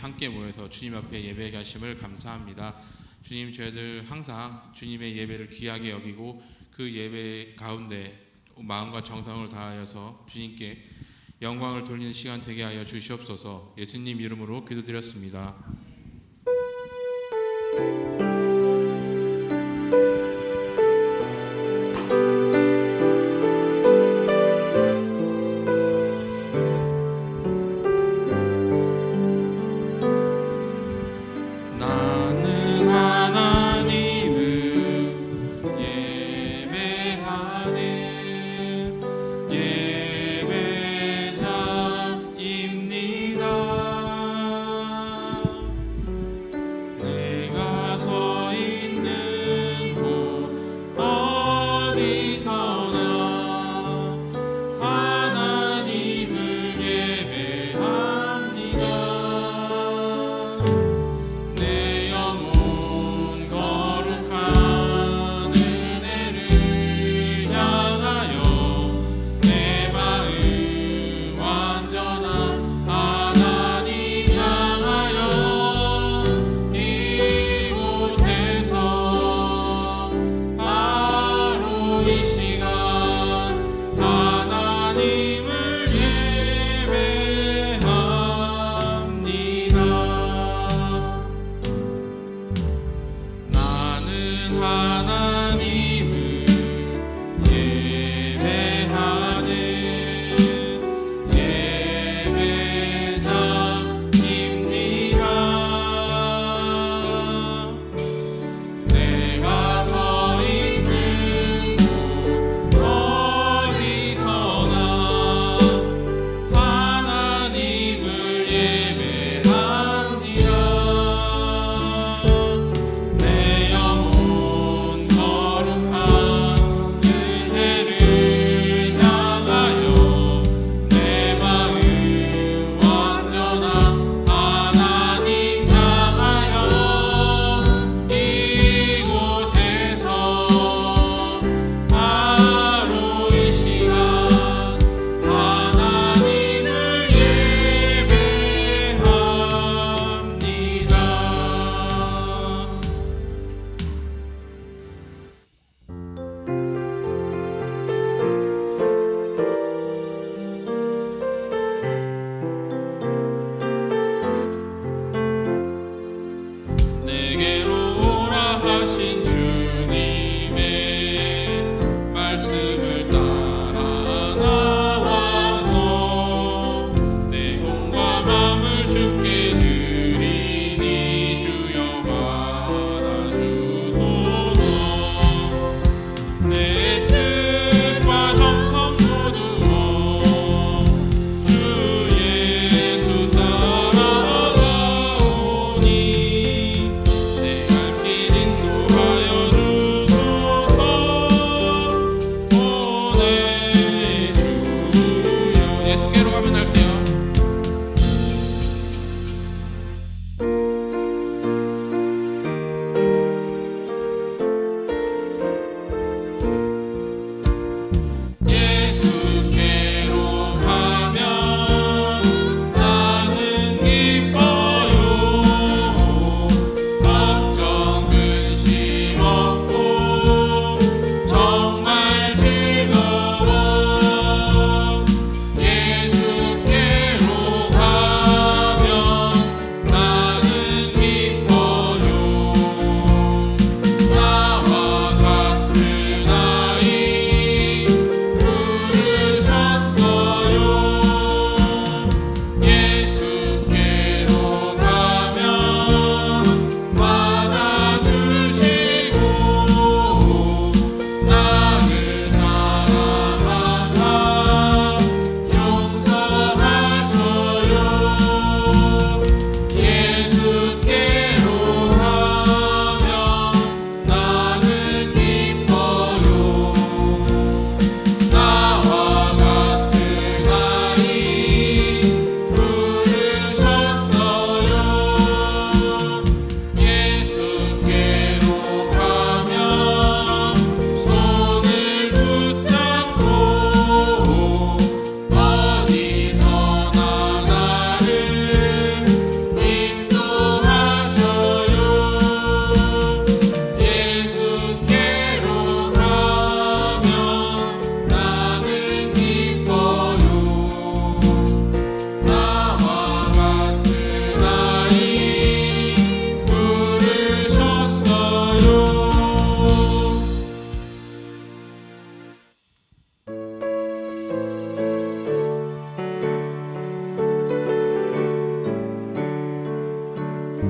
함께 모여서 주님 앞에 예배하게 하심을 감사합니다. 주님, 저희들 항상 주님의 예배를 귀하게 여기고 그 예배 가운데 마음과 정성을 다하여서 주님께 영광을 돌리는 시간 되게 하여 주시옵소서. 예수님 이름으로 기도드렸습니다. 내가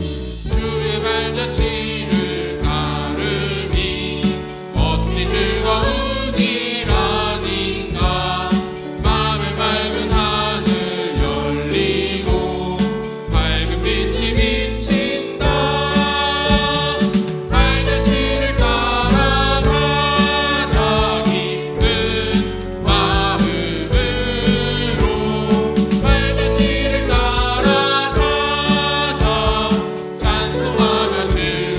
주의 발자취를 따르니 어찌 즐거운 일 아닌가. 마음의 맑은 하늘 열리고 밝은 빛이 비친다. 발자취를 따라가자 기쁜 마음으로. 발자취를 따라가자 찬송하며 즐거운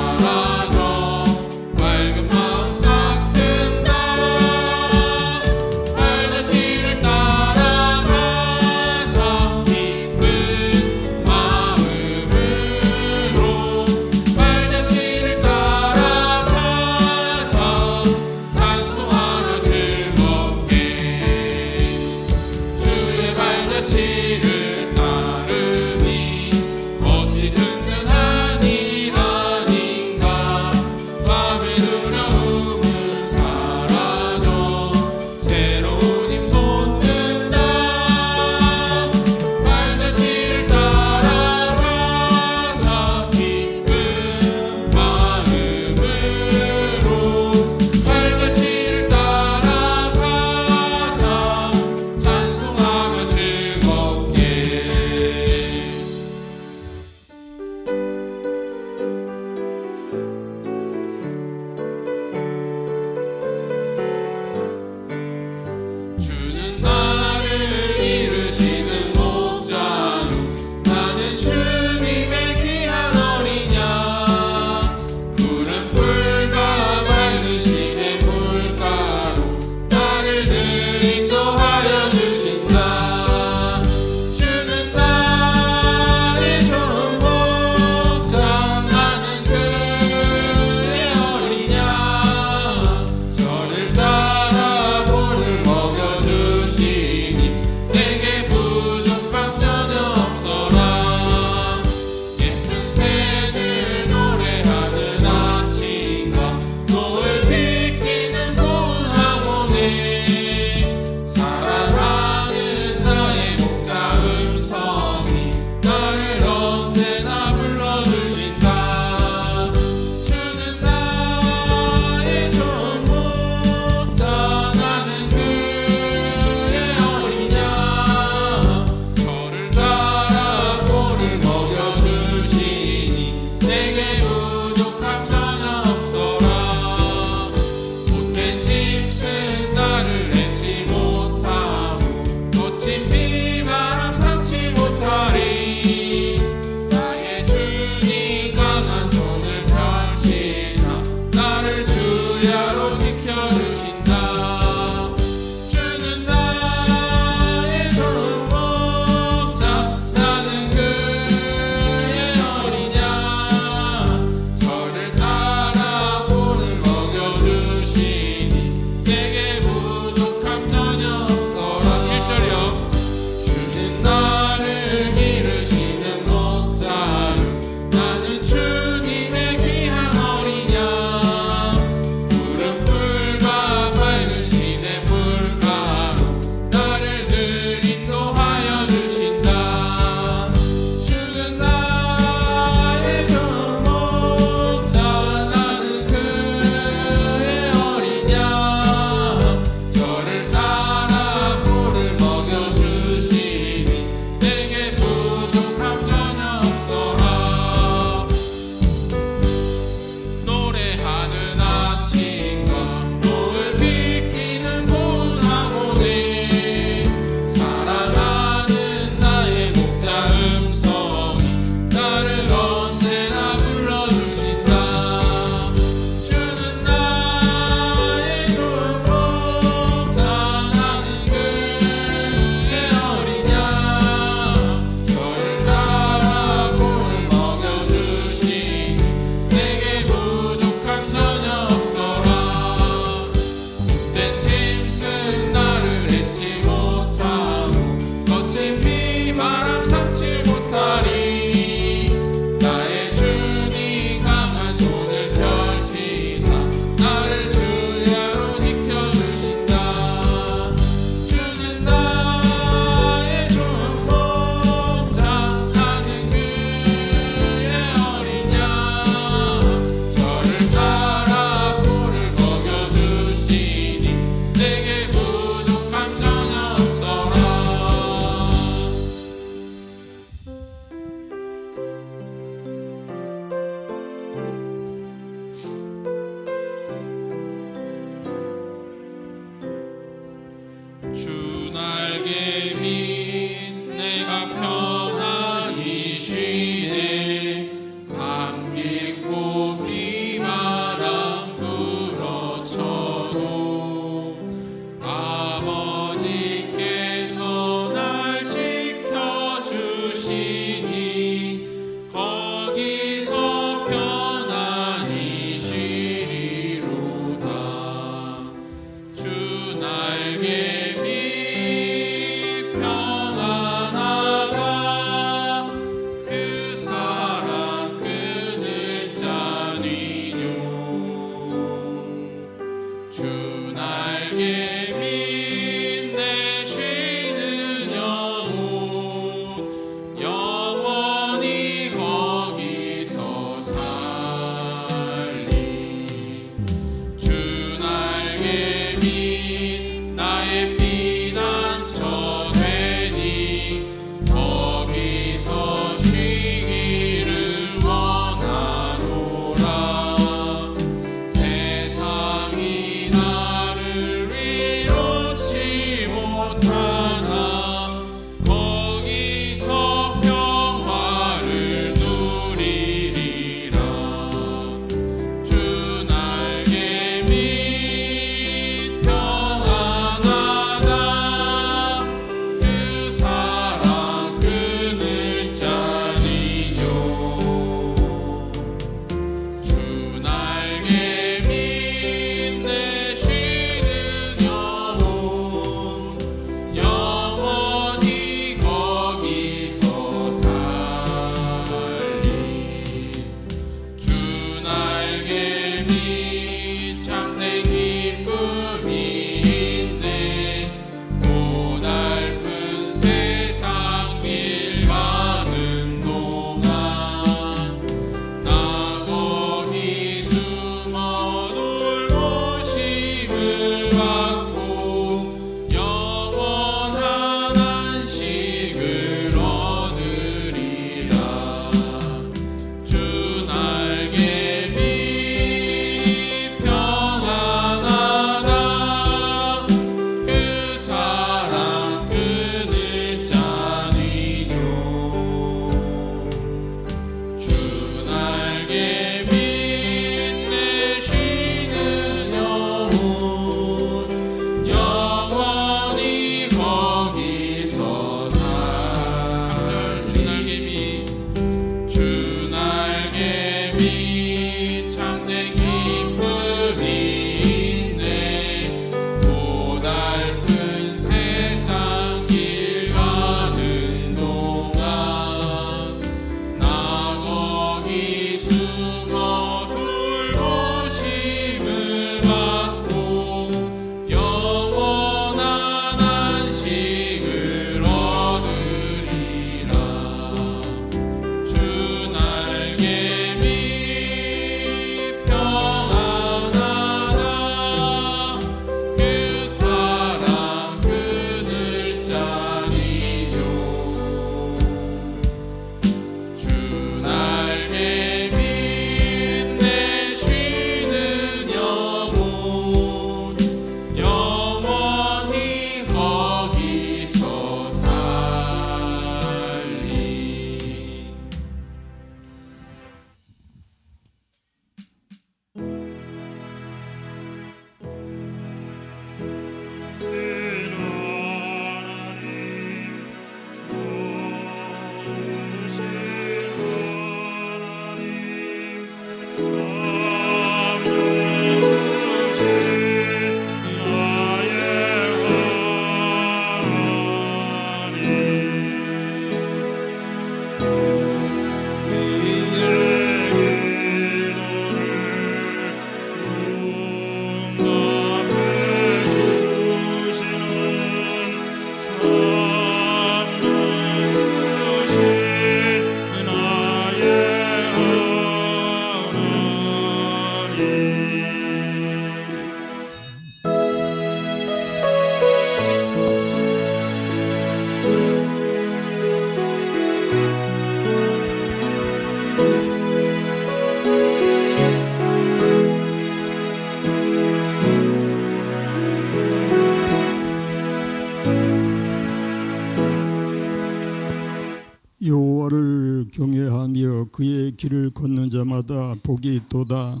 여호와를 경외하며 그의 길을 걷는 자마다 복이 있도다.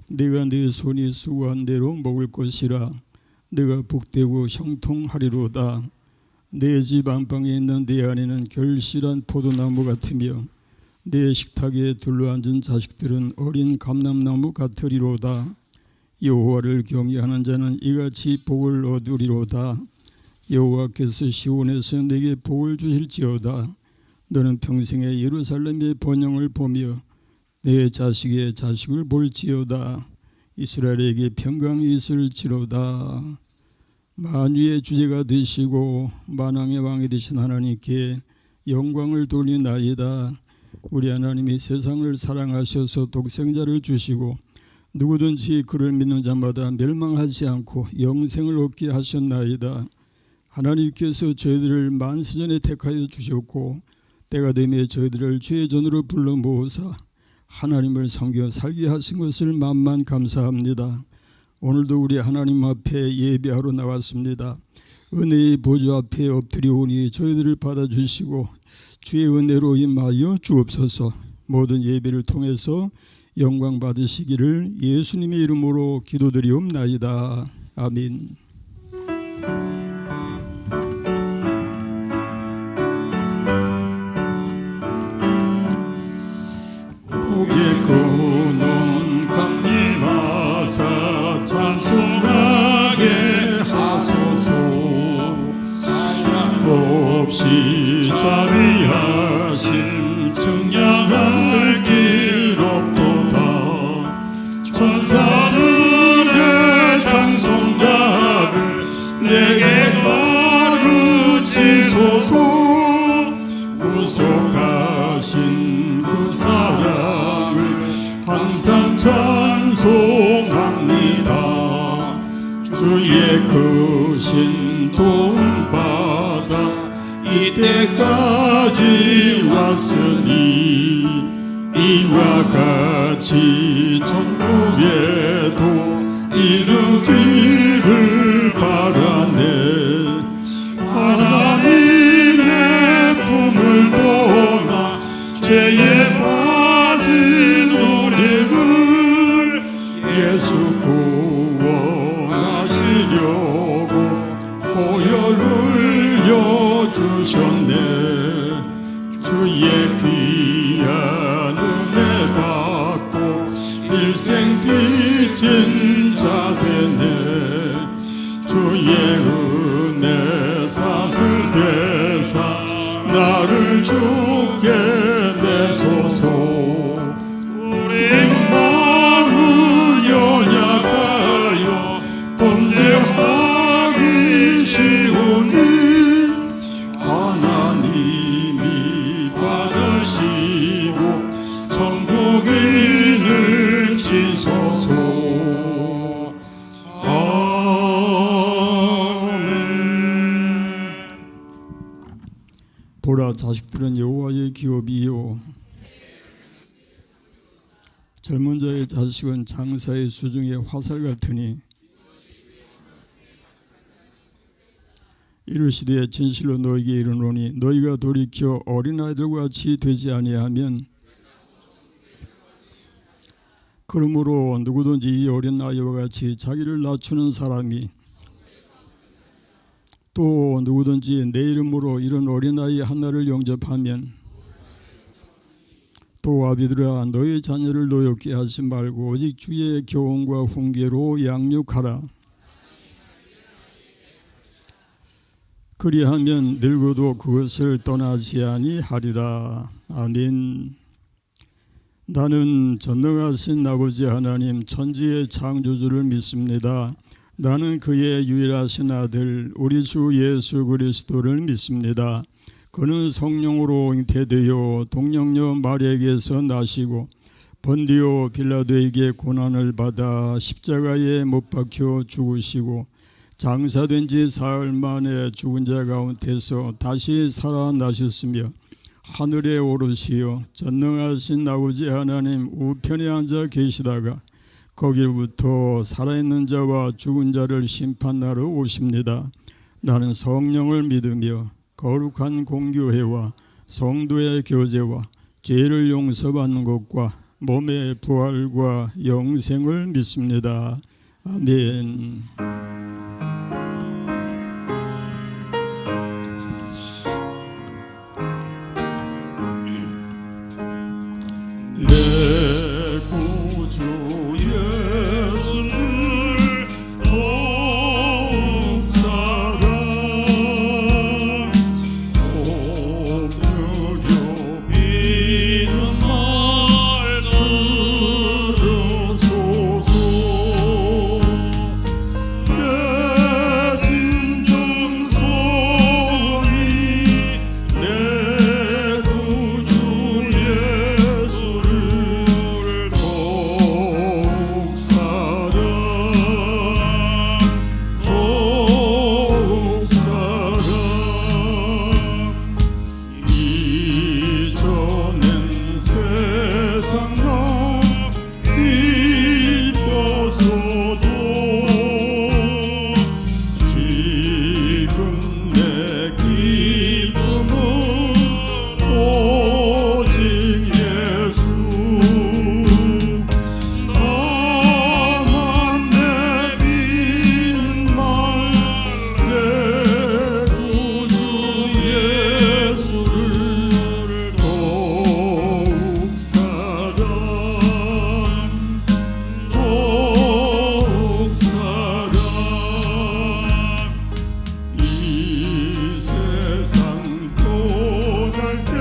내가 내 손이 수고한 대로 먹을 것이라. 내가 복되고 형통하리로다. 내 집 안방에 있는 내 안에는 결실한 포도나무 같으며 내 식탁에 둘러앉은 자식들은 어린 감람나무 같으리로다. 여호와를 경외하는 자는 이같이 복을 얻으리로다. 여호와께서 시온에서 내게 복을 주실지어다. 너는 평생에 예루살렘의 번영을 보며 내 자식의 자식을 볼지어다. 이스라엘에게 평강이 있을지로다. 만유의 주제가 되시고 만왕의 왕이 되신 하나님께 영광을 돌리나이다. 우리 하나님이 세상을 사랑하셔서 독생자를 주시고 누구든지 그를 믿는 자마다 멸망하지 않고 영생을 얻게 하셨나이다. 하나님께서 저희들을 만세전에 택하여 주셨고 때가 되매 저희들을 주의 전으로 불러 모으사 하나님을 섬겨 살게 하신 것을 만만 감사합니다. 오늘도 우리 하나님 앞에 예배하러 나왔습니다. 은혜의 보좌 앞에 엎드려오니 저희들을 받아주시고 주의 은혜로 임하여 주옵소서. 모든 예배를 통해서 영광 받으시기를 예수님의 이름으로 기도드리옵나이다. 아멘. 복의 근원 강림하사 찬송하게 하소서. 없이 자비하신 증량할 길 없도다. 천사들의 찬송가를 내게 가르치소서. 구속하신 그 사랑을 항상 찬송합니다. 주의 크신 도움받아 이때까지 왔으니 이와 같이 천국에도 이르기를 바라네. 하나님의 품을 떠나 죄에 빠진 구원하시려고 보혈 흘려주셨네. 주의 귀한 은혜 받고 일생 빚진 자 되네. 주의 은혜 사슬 되사 나를 주께 내소서. 우리 마음은 연약하여 범죄하기 쉬우니 하나님이 받으시고 천국인을 지소서. 보라, 자식들은 여호와의 기업이요 젊은 자의 자식은 장사의 수중의 화살 같으니 이르시되 진실로 너에게 이르노니 너희가 돌이켜 어린아이들과 같이 되지 아니하면 그러므로 누구든지 이 어린아이와 같이 자기를 낮추는 사람이 또 누구든지 내 이름으로 이런 어린아이 하나를 영접하면 또 아비들아 너희 자녀를 노엽게 하지 말고 오직 주의 교훈과 훈계로 양육하라. 그리하면 늙어도 그것을 떠나지 아니하리라. 아멘. 나는 전능하신 아버지 하나님 천지의 창조주를 믿습니다. 나는 그의 유일하신 아들 우리 주 예수 그리스도를 믿습니다. 그는 성령으로 잉태되어 동정녀 마리아에게서 나시고 본디오 빌라도에게 고난을 받아 십자가에 못 박혀 죽으시고 장사된 지 사흘 만에 죽은 자 가운데서 다시 살아나셨으며 하늘에 오르시어 전능하신 아버지 하나님 우편에 앉아 계시다가 거기로부터 살아있는 자와 죽은 자를 심판하러 오십니다. 나는 성령을 믿으며 거룩한 공교회와 성도의 교제와 죄를 용서받는 것과 몸의 부활과 영생을 믿습니다. 아멘. 내 구주 예수를 더욱 사랑 오늘여 비는 말 들으소서. 내 진정 소원이 내 구주 예수를 더욱 사랑 더욱 사랑. 이전엔 세상 나 기뻐서도 지금 내 기쁨은 오직 예수. 나만 내비는 말 내 구주 예수를 더욱 사랑 더욱 사랑. 이 세상 떠날 때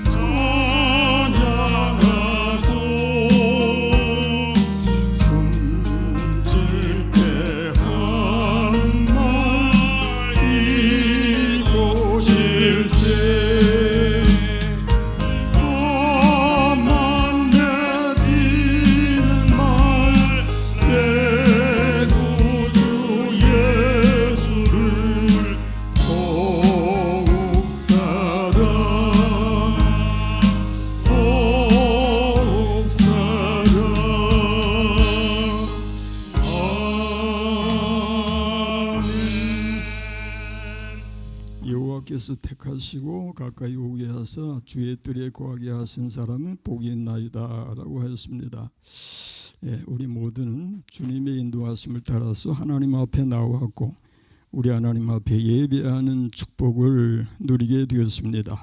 찬양하고 숨질 때 하는 말 이곳일세. 나만 내비는 말 내 구주 예수를 더욱 사랑 더욱 사랑. 아멘. 여호와께서 택하시고 가까이 오게 하사 주의 뜰에 거하게 하신 사람은 복이 있나이다 라고 하였습니다. 우리 모두는 주님의 인도하심을 따라서 하나님 앞에 나왔고 우리 하나님 앞에 예배하는 축복을 누리게 되었습니다.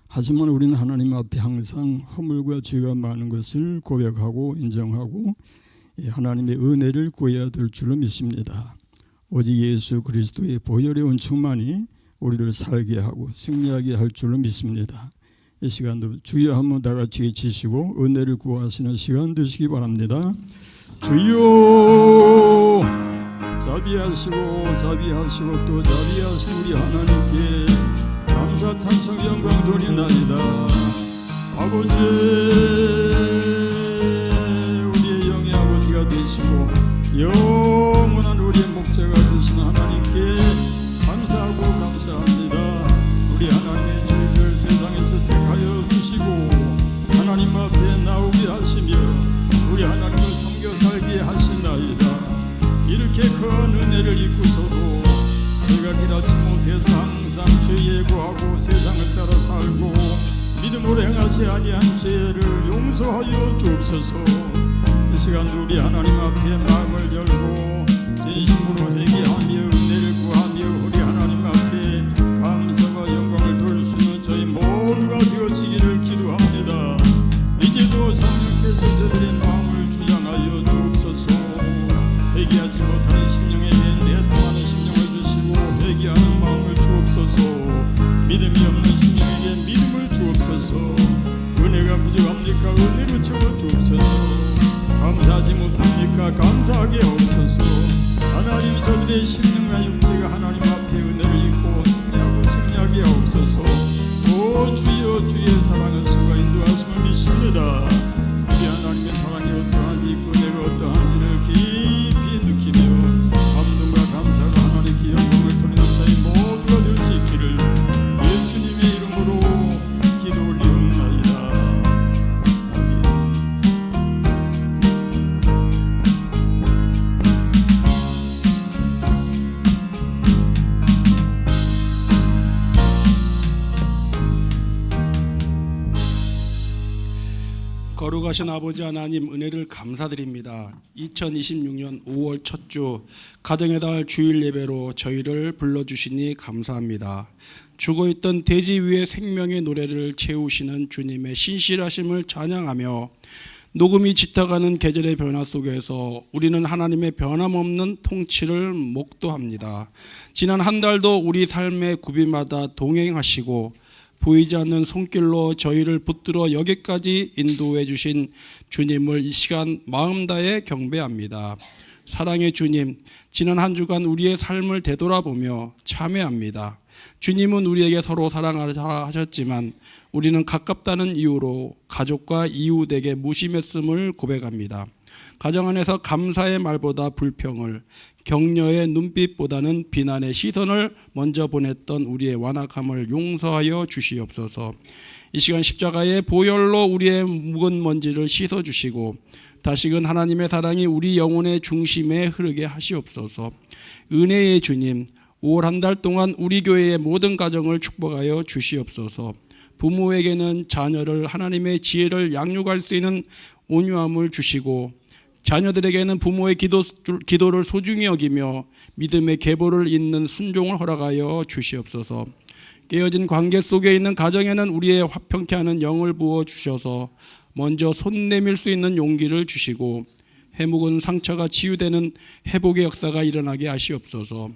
하지만 우리는 하나님 앞에 항상 허물과 죄가 많은 것을 고백하고 인정하고 하나님의 은혜를 구해야 될 줄로 믿습니다. 오직 예수 그리스도의 보혈의 은총만이 우리를 살게 하고 승리하게 할 줄로 믿습니다. 이 시간도 주여 한번 다 같이 외치시고 은혜를 구하시는 시간 되시기 바랍니다. 주여 자비하시고 또 자비하신 우리 하나님께 감사 찬송 영광 돌리나이다. 아버지 우리의 영의 아버지가 되시고 영원한 우리의 목자가 되시는 하나님께 감사하고 감사합니다. 우리 하나님의 주를 세상에서 택하여 주시고 하나님 앞에 나오게 하시며 우리 하나님을 섬겨 살게 하시나이다. 이렇게 큰 은혜를 입고서도 저희가 길하지 못해서 항상 죄 예고하고 세상을 따라 살고 믿음으로 행하지 아니한 죄를 용서하여 주옵소서. 이 시간도 우리 하나님 앞에 마음을 열고 진심으로 회개하며 은혜를 구하며 우리 하나님 앞에 감사와 영광을 돌릴 수 있는 저희 모두가 되어지기를 기도합니다. 이제도 성령께서 저들의 마음을 주장하여 주옵소서. 회개하지 못하는 심령에게 내통하는 심령을 주시고 회개하는 마음을 주옵소서. 믿음이 없는 심령에게 믿음을 주옵소서. 은혜가 부족합니까? 은혜로 채워주옵소서. 감사하지 못합니까? 감사하게 하옵소서. 하나님 저들의 심령과 육체가 하나님 앞에 은혜를 입고 승리하게 하옵소서. 오 주여 주의 사랑하심과 인도하심을 믿습니다. 우리 하나님의 사랑이 어떠한지 그 은혜가 어떠한지를 깊이 느끼며 감동과 감사가 하나님께 영광을 돌리는 저희 모두가 될 수 있기를 예수님의 이름으로 기도 올리옵나이다. 거룩하신 아버지 하나님 은혜를 감사드립니다. 2026년 5월 첫 주 가정의 달 주일 예배로 저희를 불러주시니 감사합니다. 죽어있던 대지 위의 생명의 노래를 채우시는 주님의 신실하심을 찬양하며 녹음이 짙어가는 계절의 변화 속에서 우리는 하나님의 변함없는 통치를 목도합니다. 지난 한 달도 우리 삶의 구비마다 동행하시고 보이지 않는 손길로 저희를 붙들어 여기까지 인도해 주신 주님을 이 시간 마음 다해 경배합니다. 사랑의 주님, 지난 한 주간 우리의 삶을 되돌아보며 참회합니다. 주님은 우리에게 서로 사랑하라 하셨지만 우리는 가깝다는 이유로 가족과 이웃에게 무심했음을 고백합니다. 가정 안에서 감사의 말보다 불평을, 격려의 눈빛보다는 비난의 시선을 먼저 보냈던 우리의 완악함을 용서하여 주시옵소서. 이 시간 십자가의 보혈로 우리의 묵은 먼지를 씻어주시고 다시금 하나님의 사랑이 우리 영혼의 중심에 흐르게 하시옵소서. 은혜의 주님, 5월 한 달 동안 우리 교회의 모든 가정을 축복하여 주시옵소서. 부모에게는 자녀를 하나님의 지혜를 양육할 수 있는 온유함을 주시고 자녀들에게는 부모의 기도를 소중히 여기며 믿음의 계보를 잇는 순종을 허락하여 주시옵소서. 깨어진 관계 속에 있는 가정에는 우리의 화평케 하는 영을 부어 주셔서 먼저 손 내밀 수 있는 용기를 주시고 해묵은 상처가 치유되는 회복의 역사가 일어나게 하시옵소서.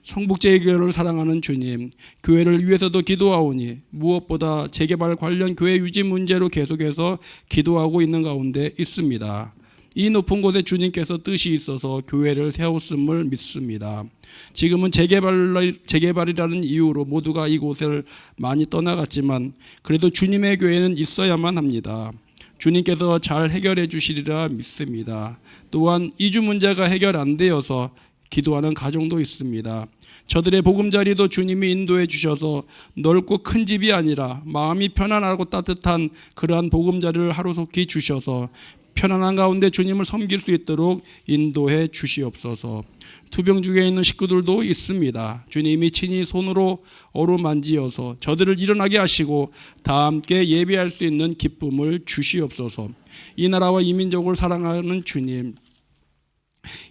성북제의 교회를 사랑하는 주님, 교회를 위해서도 기도하오니 무엇보다 재개발 관련 교회 유지 문제로 계속해서 기도하고 있는 가운데 있습니다. 이 높은 곳에 주님께서 뜻이 있어서 교회를 세웠음을 믿습니다. 지금은 재개발이라는 이유로 모두가 이곳을 많이 떠나갔지만 그래도 주님의 교회는 있어야만 합니다. 주님께서 잘 해결해 주시리라 믿습니다. 또한 이주 문제가 해결 안 되어서 기도하는 가정도 있습니다. 저들의 보금자리도 주님이 인도해 주셔서 넓고 큰 집이 아니라 마음이 편안하고 따뜻한 그러한 보금자리를 하루속히 주셔서 편안한 가운데 주님을 섬길 수 있도록 인도해 주시옵소서. 투병중에 있는 식구들도 있습니다. 주님이 친히 손으로 어루만지어서 저들을 일어나게 하시고 다 함께 예배할 수 있는 기쁨을 주시옵소서. 이 나라와 이 민족을 사랑하는 주님,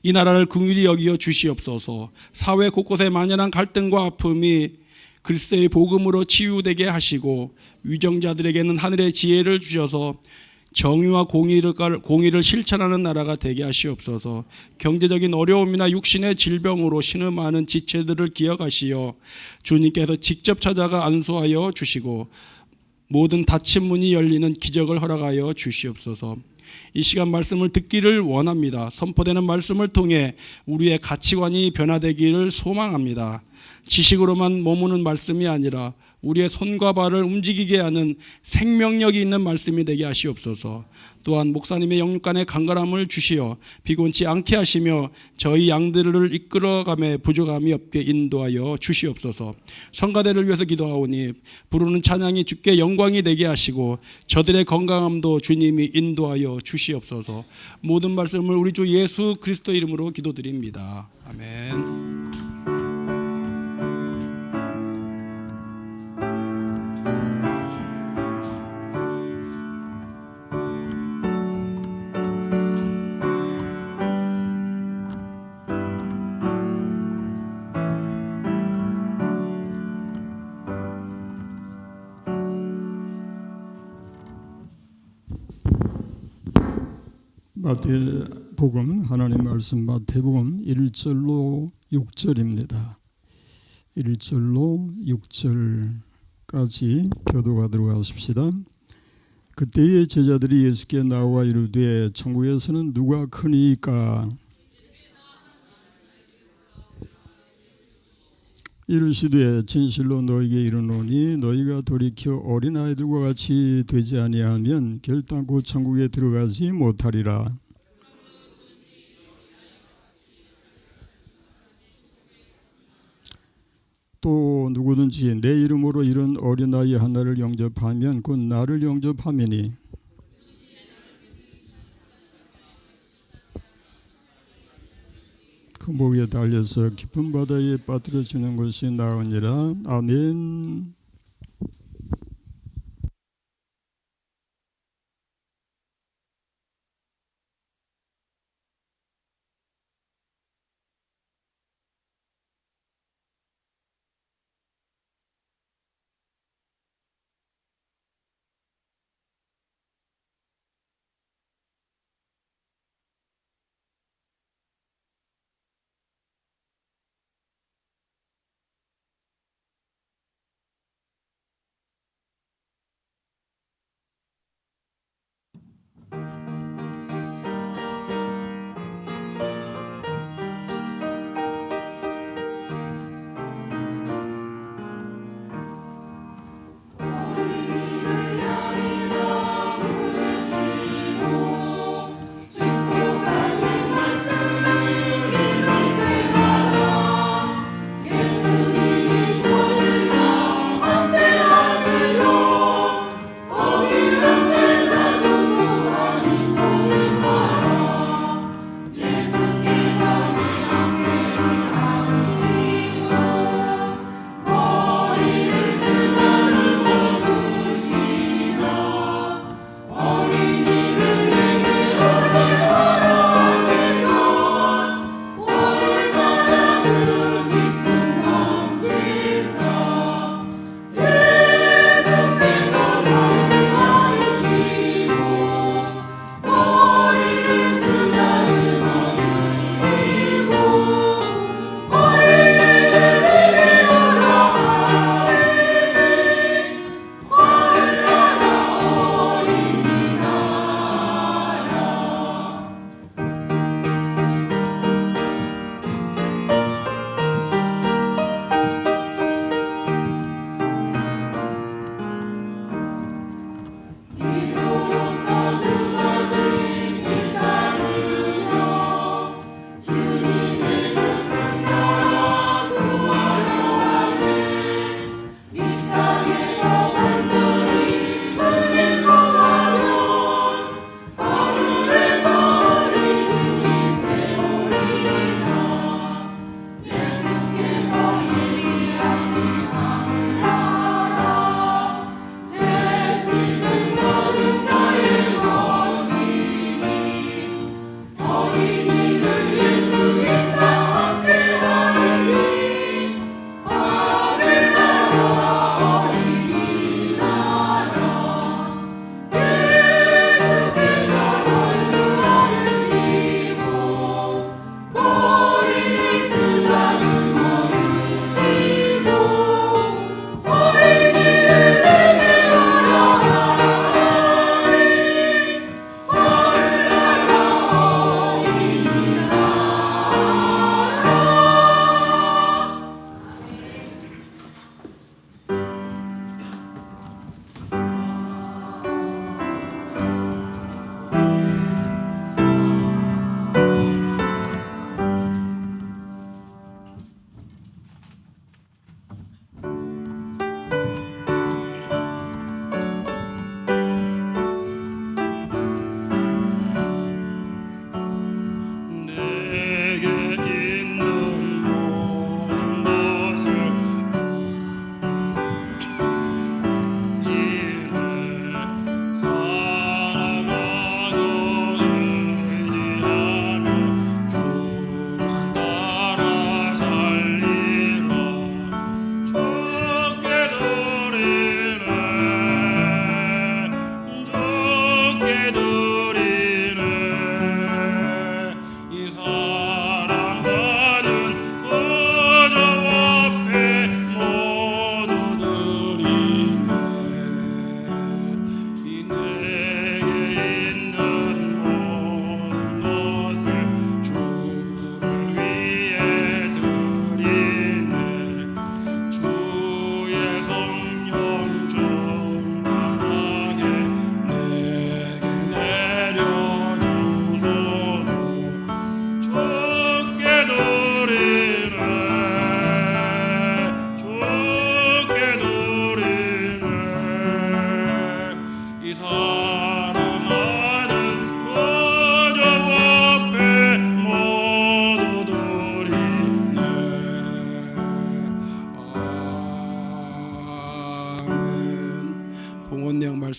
이 나라를 긍휼히 여기어 주시옵소서. 사회 곳곳에 만연한 갈등과 아픔이 그리스도의 복음으로 치유되게 하시고 위정자들에게는 하늘의 지혜를 주셔서 정의와 공의를 실천하는 나라가 되게 하시옵소서. 경제적인 어려움이나 육신의 질병으로 신음하는 지체들을 기억하시어 주님께서 직접 찾아가 안수하여 주시고 모든 닫힌 문이 열리는 기적을 허락하여 주시옵소서. 이 시간 말씀을 듣기를 원합니다. 선포되는 말씀을 통해 우리의 가치관이 변화되기를 소망합니다. 지식으로만 머무는 말씀이 아니라 우리의 손과 발을 움직이게 하는 생명력이 있는 말씀이 되게 하시옵소서. 또한 목사님의 영육간의 강건함을 주시어 피곤치 않게 하시며 저희 양들을 이끌어감에 부족함이 없게 인도하여 주시옵소서. 성가대를 위해서 기도하오니 부르는 찬양이 주께 영광이 되게 하시고 저들의 건강함도 주님이 인도하여 주시옵소서. 모든 말씀을 우리 주 예수 그리스도 이름으로 기도드립니다. 아멘. 마태복음 하나님 말씀 마태복음 1절로 6절입니다. 1절로 6절까지 교도하도록 하십시다. 그때의 제자들이 예수께 나와 이르되 천국에서는 누가 크니까? 이르시되 진실로 너희에게 이르노니 너희가 돌이켜 어린아이들과 같이 되지 아니하면 결단코 천국에 들어가지 못하리라. 또 누구든지 내 이름으로 이런 어린아이 하나를 영접하면 곧 나를 영접함이니 그 목에 달려서 깊은 바다에 빠뜨려지는 것이 나으니라. 아멘.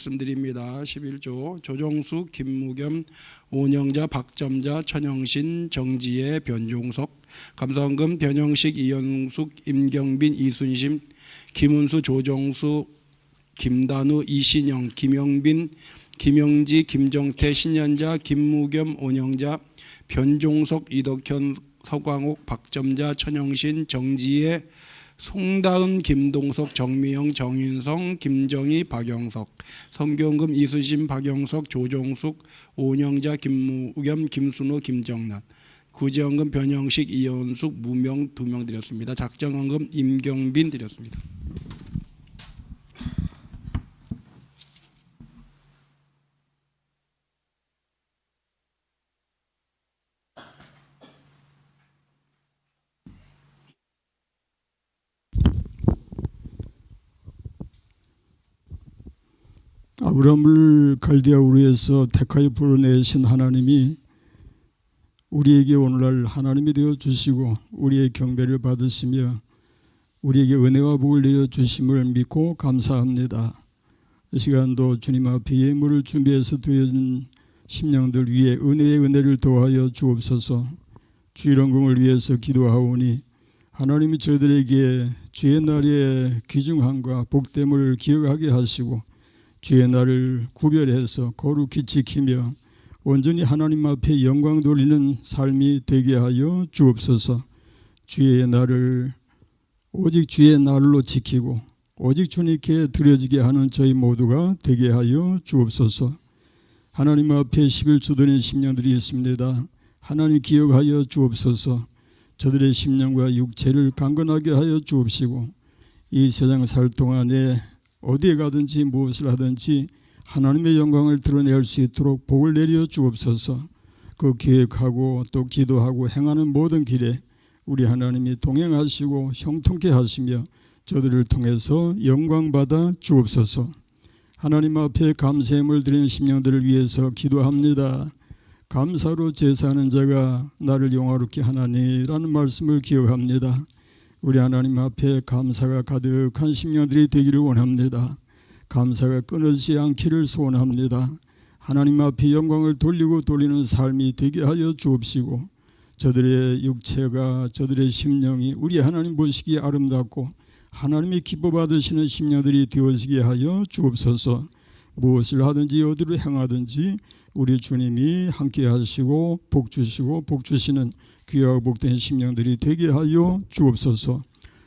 말씀드립니다. 11조 조정숙, 김무겸, 오영자, 박점자, 천영신, 정지혜, 변종석, 감사원금 변영식, 이현숙, 임경빈, 이순심, 김은수, 조정수, 김단우, 이신영, 김영빈, 김영지, 김정태, 신현자, 김무겸, 오영자, 변종석, 이덕현, 서광옥, 박점자, 천영신, 정지혜, 송다은, 김동석, 정미영, 정인성, 김정희, 박영석, 성경금, 이순신, 박영석, 조정숙, 오영자, 김무겸, 김순호, 김정란, 구제원금 변영식, 이현숙, 무명 2명 드렸습니다. 작정원금 임경빈 드렸습니다. 아브라함을 갈대아 우르에서 택하여 불러내신 하나님이 우리에게 오늘날 하나님이 되어 주시고 우리의 경배를 받으시며 우리에게 은혜와 복을 내려 주심을 믿고 감사합니다. 이 시간도 주님 앞에 예물을 준비해서 드려진 심령들 위에 은혜의 은혜를 더하여 주옵소서. 주일 헌금을 위해서 기도하오니 하나님이 저희들에게 주의 날의 귀중함과 복됨을 기억하게 하시고 주의 날을 구별해서 거룩히 지키며 온전히 하나님 앞에 영광 돌리는 삶이 되게 하여 주옵소서. 주의 날을 오직 주의 날로 지키고 오직 주님께 드려지게 하는 저희 모두가 되게 하여 주옵소서. 하나님 앞에 11조 드린 심령들이 있습니다. 하나님 기억하여 주옵소서. 저들의 심령과 육체를 강건하게 하여 주옵시고 이 세상 살 동안에 어디에 가든지 무엇을 하든지 하나님의 영광을 드러낼 수 있도록 복을 내려 주옵소서. 그 계획하고 또 기도하고 행하는 모든 길에 우리 하나님이 동행하시고 형통케 하시며 저들을 통해서 영광받아 주옵소서. 하나님 앞에 감사함을 드리는 심령들을 위해서 기도합니다. 감사로 제사하는 자가 나를 영화롭게 하나니라는 말씀을 기억합니다. 우리 하나님 앞에 감사가 가득한 심령들이 되기를 원합니다. 감사가 끊어지지 않기를 소원합니다. 하나님 앞에 영광을 돌리고 돌리는 삶이 되게 하여 주옵시고 저들의 육체가 저들의 심령이 우리 하나님 보시기에 아름답고 하나님이 기뻐 받으시는 심령들이 되어지게 하여 주옵소서. 무엇을 하든지 어디로 행하든지 우리 주님이 함께 하시고 복 주시고 복 주시는 귀하고 복된 심령들이 되게 하여 주옵소서.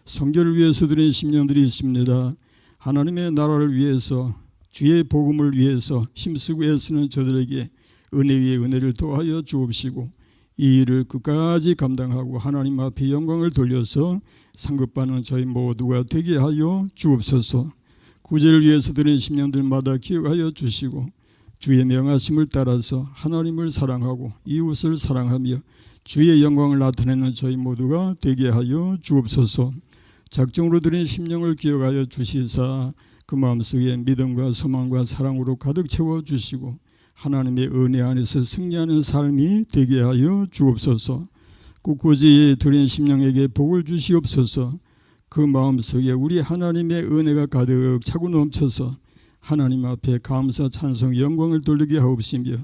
성결을 위해서 드린 심령들이 있습니다. 하나님의 나라를 위해서 주의 복음을 위해서 힘쓰고 애쓰는 저들에게 은혜 위에 은혜를 더하여 주옵시고 이 일을 끝까지 감당하고 하나님 앞에 영광을 돌려서 상급받는 저희 모두가 되게 하여 주옵소서. 구제를 위해서 드린 심령들마다 기억하여 주시고 주의 명하심을 따라서 하나님을 사랑하고 이웃을 사랑하며 주의 영광을 나타내는 저희 모두가 되게 하여 주옵소서. 작정으로 드린 심령을 기억하여 주시사 그 마음속에 믿음과 소망과 사랑으로 가득 채워주시고 하나님의 은혜 안에서 승리하는 삶이 되게 하여 주옵소서. 굳고지 드린 심령에게 복을 주시옵소서. 그 마음속에 우리 하나님의 은혜가 가득 차고 넘쳐서 하나님 앞에 감사 찬송 영광을 돌리게 하옵시며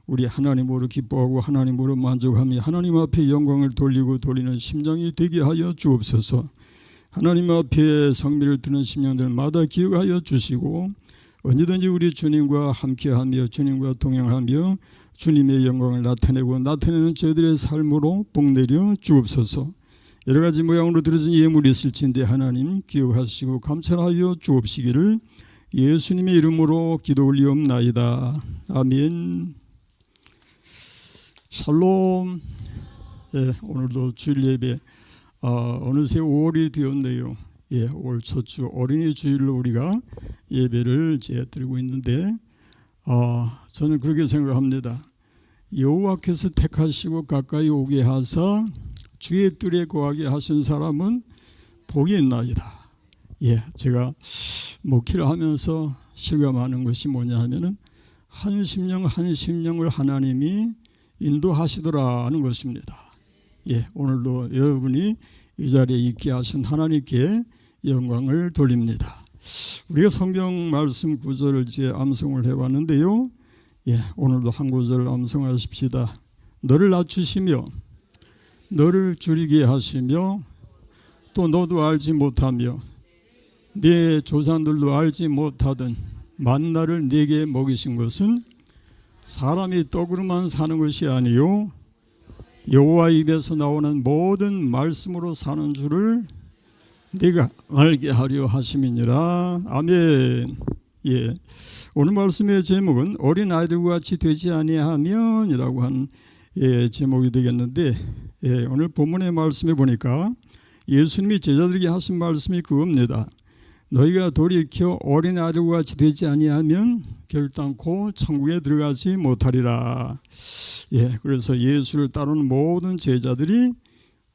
우리 하나님으로 기뻐하고 하나님으로 만족하며 하나님 앞에 영광을 돌리고 돌리는 심령이 되게 하여 주옵소서. 하나님 앞에 성미를 드는 심령들마다 기억하여 주시고 언제든지 우리 주님과 함께하며 주님과 동행하며 주님의 영광을 나타내고 나타내는 저희들의 삶으로 복내려 주옵소서. 여러 가지 모양으로 드려진 예물이 있을진데 하나님 기억하시고 감찰하여 주옵시기를 예수님의 이름으로 기도 올리옵나이다. 아멘. 샬롬. 오늘도 주일 예배 어느새 5월이 되었네요. 올 첫 주 어린이 주일로 우리가 예배를 드리고 있는데 저는 그렇게 생각합니다. 여호와께서 택하시고 가까이 오게 하사 주의 뜰에 거하게 하신 사람은 복이 있나이다. 제가 목회를 하면서 실감하는 것이 뭐냐 하면은 한 심령 한 심령을 하나님이 인도하시더라 하는 것입니다. 오늘도 여러분이 이 자리에 있게 하신 하나님께 영광을 돌립니다. 우리가 성경 말씀 구절을 이제 암송을 해왔는데요. 오늘도 한 구절 암송하십시다. 너를 낮추시며 너를 줄이게 하시며 또 너도 알지 못하며 네 조상들도 알지 못하던 만나를 네게 먹이신 것은 사람이 떡으로만 사는 것이 아니요 여호와 입에서 나오는 모든 말씀으로 사는 줄을 네가 알게 하려 하심이니라. 아멘. 오늘 말씀의 제목은 어린 아이들과 같이 되지 아니하면이라고 한 제목이 되겠는데, 오늘 본문의 말씀에 보니까 예수님이 제자들에게 하신 말씀이 그겁니다. 너희가 돌이켜 어린 아이들과 같이 되지 아니하면 결단코 천국에 들어가지 못하리라. 그래서 예수를 따르는 모든 제자들이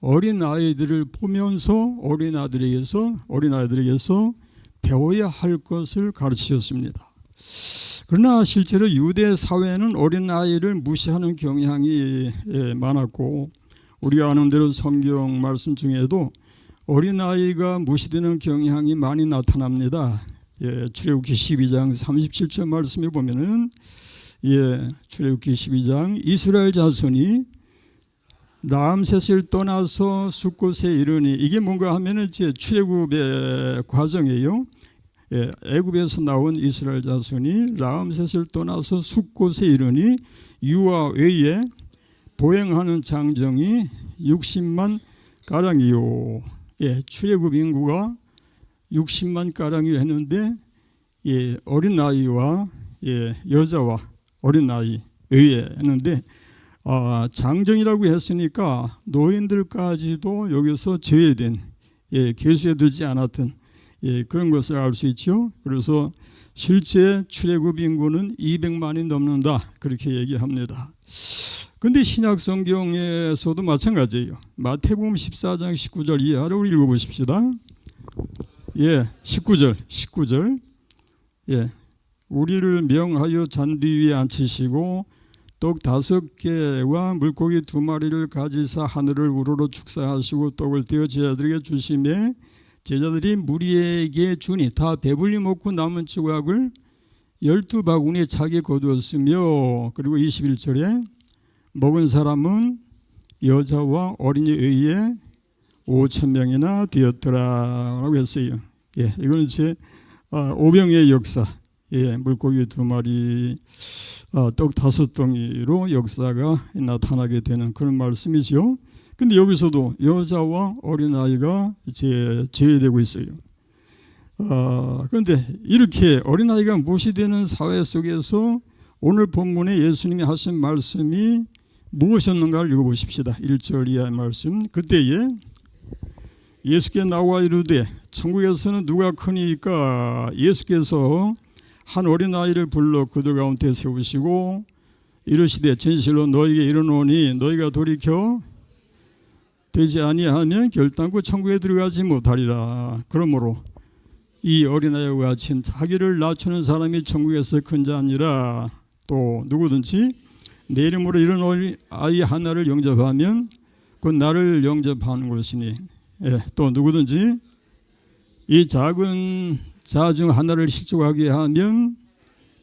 어린 아이들을 보면서 어린 아이들에게서 배워야 할 것을 가르치셨습니다. 그러나 실제로 유대 사회는 어린 아이를 무시하는 경향이 많았고, 우리가 아는 대로 성경 말씀 중에도 어린 아이가 무시되는 경향이 많이 나타납니다. 출애굽기 12장 37절 말씀에 보면은 출애굽기 12장 이스라엘 자손이 람셋을 떠나서 숫곳에 이르니, 이게 뭔가 하면은 이제 출애굽의 과정이에요. 애굽에서 나온 이스라엘 자손이 람셋을 떠나서 숫곳에 이르니 유아 외에 보행하는 장정이 60만 가량이요. 출애굽 인구가 60만 가량이 했는데 어린 아이와 여자와 어린 아이 외에 했는데, 장정이라고 했으니까 노인들까지도 여기서 제외된, 계수에 들지 않았던 그런 것을 알 수 있죠. 그래서 실제 출애굽 인구는 200만이 넘는다, 그렇게 얘기합니다. 근데 신약 성경에서도 마찬가지예요. 마태복음 14장 19절 이하를 우리 읽어보십시다. 19절. 우리를 명하여 잔디 위에 앉히시고 떡 5개와 물고기 2마리를 가지사 하늘을 우러러 축사하시고 떡을 떼어 제자들에게 주시매 제자들이 무리에게 주니 다 배불리 먹고 남은 조각을 12바구니에 차게 거두었으며, 그리고 21절에 먹은 사람은 여자와 어린이 외에 5,000명이나 되었더라라고 했어요. 이건 이제 오병의 역사, 물고기 2마리, 떡 5덩이로 역사가 나타나게 되는 그런 말씀이죠. 근데 여기서도 여자와 어린아이가 이제 제외되고 있어요. 그런데 이렇게 어린아이가 무시되는 사회 속에서 오늘 본문에 예수님이 하신 말씀이 무엇이었는가를 읽어보십시다. 1절 이하의 말씀. 그때에 예수께 나와 이르되 천국에서는 누가 크니까, 예수께서 한 어린아이를 불러 그들 가운데 세우시고 이르시되 진실로 너희에게 이르노니 너희가 돌이켜 되지 아니하면 결단코 천국에 들어가지 못하리라. 그러므로 이 어린아이와 같이 자기를 낮추는 사람이 천국에서 큰 자 아니라, 또 누구든지 내 이름으로 이런 어린아이 하나를 영접하면 그건 나를 영접하는 것이니, 또 누구든지 이 작은 자 중 하나를 실족하게 하면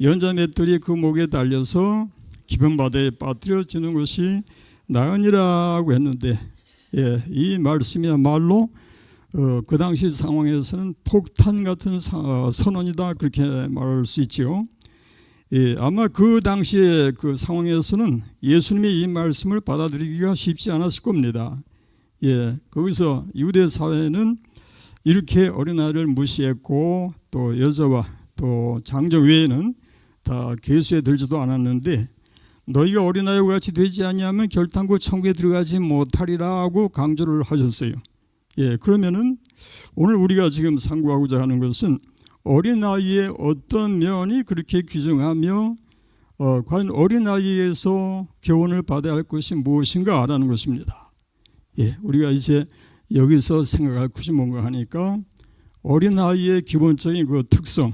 연자 맷돌이 그 목에 달려서 깊은 바다에 빠뜨려지는 것이 나으니라고 했는데, 이 말씀이야말로 그 당시 상황에서는 폭탄 같은 선언이다, 그렇게 말할 수 있죠. 아마 그 당시의 그 상황에서는 예수님의 이 말씀을 받아들이기가 쉽지 않았을 겁니다. 거기서 유대 사회는 이렇게 어린아이를 무시했고, 또 여자와 또 장정 외에는 다 계수에 들지도 않았는데, 너희가 어린아이와 같이 되지 아니하면 결단코 천국에 들어가지 못하리라고 강조를 하셨어요. 그러면은 오늘 우리가 지금 상고하고자 하는 것은 어린아이의 어떤 면이 그렇게 귀중하며 과연 어린아이에서 교훈을 받아야 할 것이 무엇인가라는 것입니다. 우리가 이제 여기서 생각할 것이 뭔가 하니까 어린아이의 기본적인 그 특성을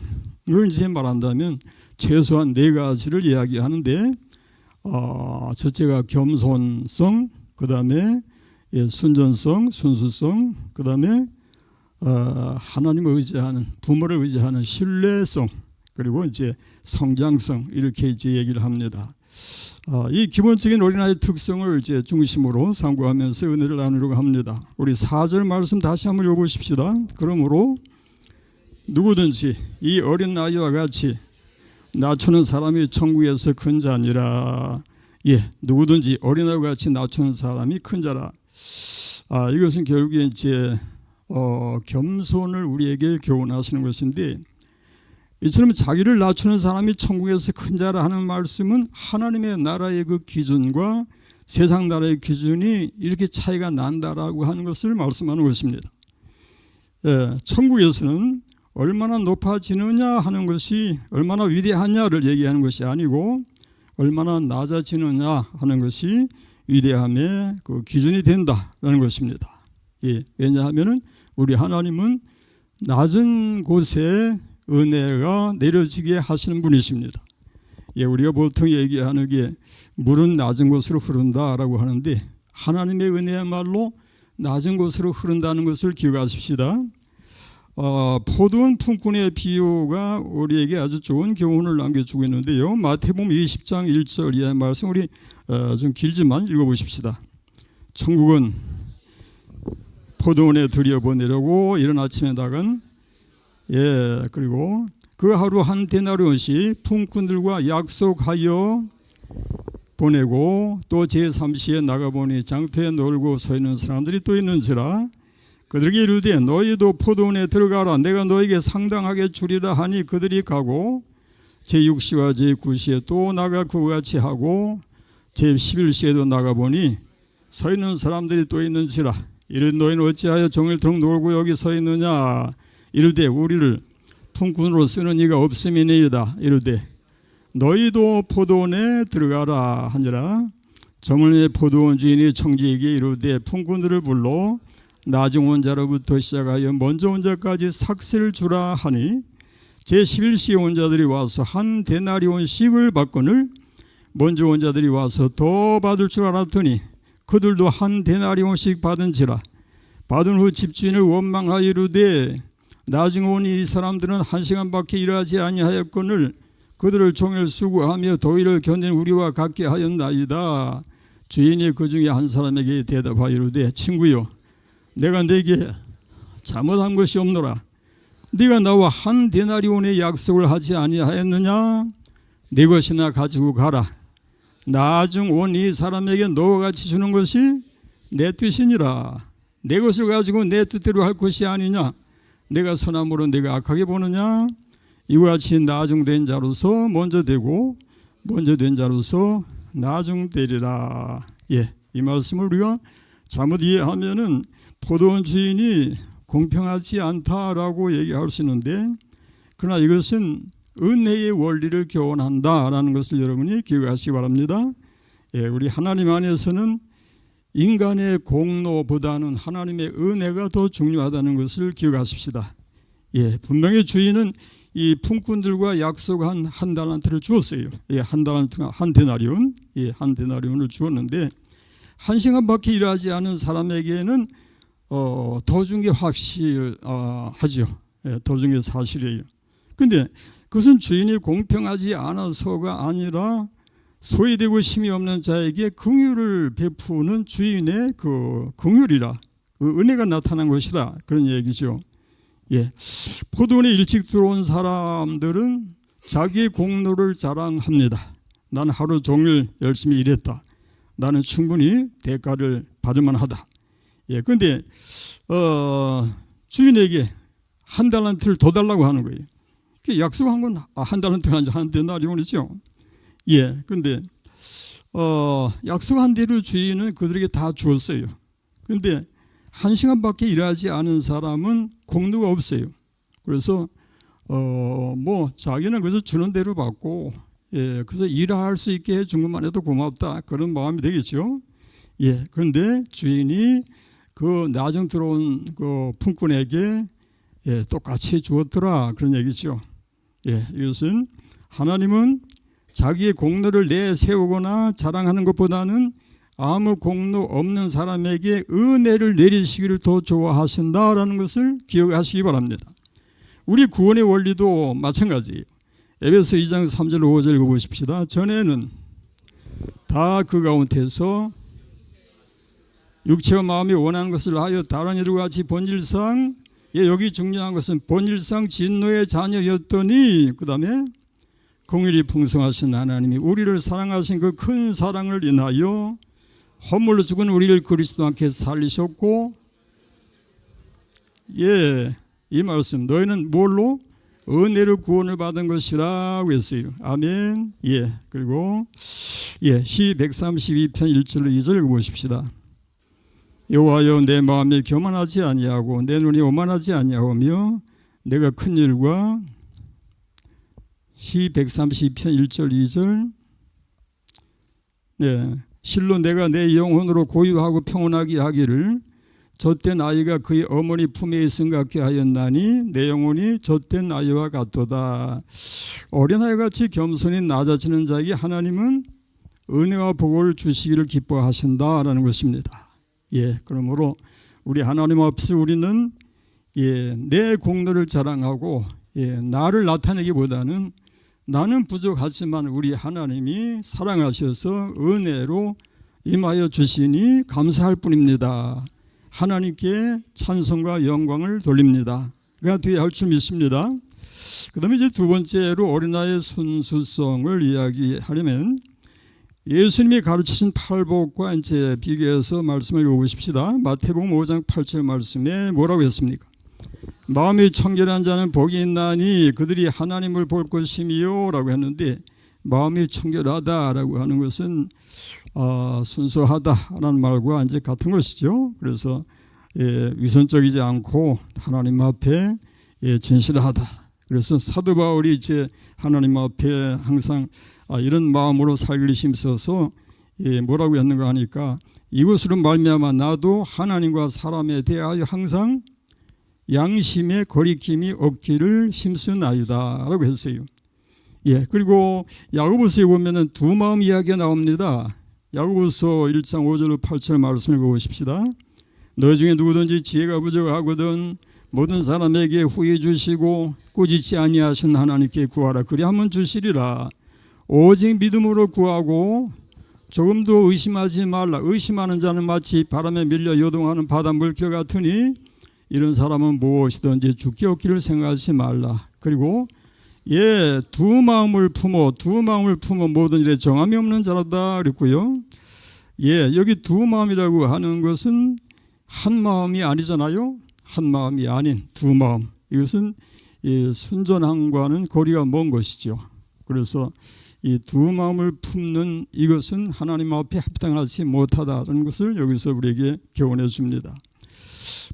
이제 말한다면 최소한 4가지를 이야기하는데, 첫째가 겸손성, 그 다음에 순전성, 순수성, 그 다음에 하나님을 의지하는, 부모를 의지하는 신뢰성, 그리고 이제 성장성, 이렇게 이제 얘기를 합니다. 이 기본적인 어린아이의 특성을 이제 중심으로 상고하면서 은혜를 나누려고 합니다. 우리 4절 말씀 다시 한번 읽어보십시다. 그러므로 누구든지 이 어린아이와 같이 낮추는 사람이 천국에서 큰 자니라. 누구든지 어린아이와 같이 낮추는 사람이 큰 자라. 이것은 결국에 이제 겸손을 우리에게 교훈하시는 것인데, 이처럼 자기를 낮추는 사람이 천국에서 큰 자라 하는 말씀은 하나님의 나라의 그 기준과 세상 나라의 기준이 이렇게 차이가 난다라고 하는 것을 말씀하는 것입니다. 천국에서는 얼마나 높아지느냐 하는 것이, 얼마나 위대하냐를 얘기하는 것이 아니고 얼마나 낮아지느냐 하는 것이 위대함의 그 기준이 된다라는 것입니다. 왜냐하면 우리 하나님은 낮은 곳에 은혜가 내려지게 하시는 분이십니다. 우리가 보통 얘기하는 게 물은 낮은 곳으로 흐른다라고 하는데, 하나님의 은혜야말로 낮은 곳으로 흐른다는 것을 기억하십시다. 포도원 품꾼의 비유가 우리에게 아주 좋은 교훈을 남겨주고 있는데요. 마태복음 20장 1절 이하의 말씀 우리 좀 길지만 읽어보십시다. 천국은 포도원에 들여보내려고 이른 아침에 나간 그리고 그 하루 한 데나리온씩 품꾼들과 약속하여 보내고 또 제3시에 나가보니 장터에 놀고 서 있는 사람들이 또 있는지라. 그들에게 이르되 너희도 포도원에 들어가라. 내가 너에게 상당하게 주리라 하니 그들이 가고 제6시와 제9시에 또 나가 그와 같이 하고 제11시에도 나가보니 서 있는 사람들이 또 있는지라. 이르되 너희는 어찌하여 종일토록 놀고 여기 서 있느냐. 이르되 우리를 품꾼으로 쓰는 이가 없음이니이다. 이르되 너희도 포도원에 들어가라 하니라. 저물매 포도원 주인이 청지에게 이르되 품꾼들을 불러 나중 온 자로부터 시작하여 먼저 온 자까지 삭세를 주라 하니 제11시에 온 자들이 와서 한 데나리온씩을 받거늘 먼저 온 자들이 와서 더 받을 줄 알았더니 그들도 한 데나리온씩 받은지라. 받은 후 집주인을 원망하여 이르되 나중에 온 이 사람들은 1시간밖에 일하지 아니하였거늘 그들을 종일 수고하며 더위를 견딘 우리와 같게 하였나이다. 주인이 그 중에 한 사람에게 대답하여 이르되 친구여, 내가 네게 잘못한 것이 없노라. 네가 나와 한 데나리온의 약속을 하지 아니하였느냐? 네 것이나 가지고 가라. 나중 온 이 사람에게 너와 같이 주는 것이 내 뜻이니라. 내 것을 가지고 내 뜻대로 할 것이 아니냐? 내가 선함으로 내가 악하게 보느냐? 이와 같이 나중된 자로서 먼저 되고 먼저 된 자로서 나중되리라. 이 말씀을 우리가 잘못 이해하면은 포도원 주인이 공평하지 않다라고 얘기할 수 있는데, 그러나 이것은 은혜의 원리를 교훈한다라는 것을 여러분이 기억하시기 바랍니다. 우리 하나님 안에서는 인간의 공로보다는 하나님의 은혜가 더 중요하다는 것을 기억하십시다. 분명히 주인은 이 품꾼들과 약속한 한 달란트를 주었어요. 한 달란트가 한 데나리온, 한 데나리온을 주었는데 1시간밖에 일하지 않은 사람에게는 더 준 게 확실하죠. 더 준 게 사실이에요. 그런데 그것은 주인이 공평하지 않아서가 아니라 소외되고 힘이 없는 자에게 긍휼을 베푸는 주인의 그 긍휼이라, 그 은혜가 나타난 것이라, 그런 얘기죠. 포도원에 일찍 들어온 사람들은 자기의 공로를 자랑합니다. 나는 하루 종일 열심히 일했다. 나는 충분히 대가를 받을 만하다. 그런데 주인에게 한 달란트를 더 달라고 하는 거예요. 약속한 건 한 달란트가 아니라 한 데나리온이죠. 그런데 약속한 대로 주인은 그들에게 다 주었어요. 그런데 1시간밖에 일하지 않은 사람은 공로가 없어요. 그래서 자기는 그래서 주는 대로 받고, 그래서 일할 수 있게 해준 것만 해도 고맙다, 그런 마음이 되겠죠. 그런데 주인이 그 나중 들어온 그 품꾼에게 똑같이 주었더라, 그런 얘기죠. 이것은 하나님은 자기의 공로를 내세우거나 자랑하는 것보다는 아무 공로 없는 사람에게 은혜를 내리시기를 더 좋아하신다라는 것을 기억하시기 바랍니다. 우리 구원의 원리도 마찬가지예요. 에베소 2장 3절 5절 읽어보십시다. 전에는 다 그 가운데서 육체와 마음이 원하는 것을 하여 다른 이들과 같이 본질상, 여기 중요한 것은 본질상 진노의 자녀였더니, 그 다음에 공일이 풍성하신 하나님이 우리를 사랑하신 그 큰 사랑을 인하여 허물로 죽은 우리를 그리스도와 함께 살리셨고, 이 말씀 너희는 뭘로? 은혜로 구원을 받은 것이라고 했어요. 아멘. 그리고 시 132편 1절로 2절 읽어보십시다. 여호와여 내 마음이 교만하지 아니하고 내 눈이 오만하지 아니하며 내가 큰 일과 시 132편 1절 2절 실로 내가 내 영혼으로 고요하고 평온하게 하기를 젖된 아이가 그의 어머니 품에 있음 같게 하였나니 내 영혼이 젖된 아이와 같도다. 어린아이같이 겸손히 낮아지는 자에게 하나님은 은혜와 복을 주시기를 기뻐하신다라는 것입니다. 그러므로 우리 하나님 앞에서 우리는 내 공로를 자랑하고 나를 나타내기보다는 나는 부족하지만 우리 하나님이 사랑하셔서 은혜로 임하여 주시니 감사할 뿐입니다. 하나님께 찬송과 영광을 돌립니다. 그가 뒤에 할 줄 믿습니다. 그 다음에 이제 두 번째로 어린아이의 순수성을 이야기하려면 예수님이 가르치신 팔복과 이제 비교해서 말씀을 읽어보십시다. 마태복음 5장 8절 말씀에 뭐라고 했습니까? 마음이 청결한 자는 복이 있나니 그들이 하나님을 볼 것이미요 라고 했는데, 마음이 청결하다라고 하는 것은 순수하다라는 말과 이제 같은 것이죠. 그래서 위선적이지 않고 하나님 앞에 진실하다. 그래서 사도 바울이 이제 하나님 앞에 항상 이런 마음으로 살기를 힘써서 뭐라고 했는가 하니까 이것으로 말미암아 나도 하나님과 사람에 대하여 항상 양심의 거리낌이 없기를 힘쓰나이다 라고 했어요. 그리고 야고보서에 보면은 두 마음 이야기가 나옵니다. 야고보서 1장 5절 8절 말씀을 보십시다. 너희 중에 누구든지 지혜가 부족하거든 모든 사람에게 후히 주시고 꾸짖지 아니하신 하나님께 구하라. 그리하면 주시리라. 오직 믿음으로 구하고 조금도 의심하지 말라. 의심하는 자는 마치 바람에 밀려 요동하는 바닷물결 같으니 이런 사람은 무엇이든지 죽게 얻기를 생각하지 말라. 그리고 두 마음을 품어 모든 일에 정함이 없는 자라다 그랬고요. 여기 두 마음이라고 하는 것은 한 마음이 아니잖아요. 한 마음이 아닌 두 마음. 이것은 순전함과는 거리가 먼 것이죠. 그래서 이 두 마음을 품는 이것은 하나님 앞에 합당하지 못하다는 것을 여기서 우리에게 교훈해 줍니다.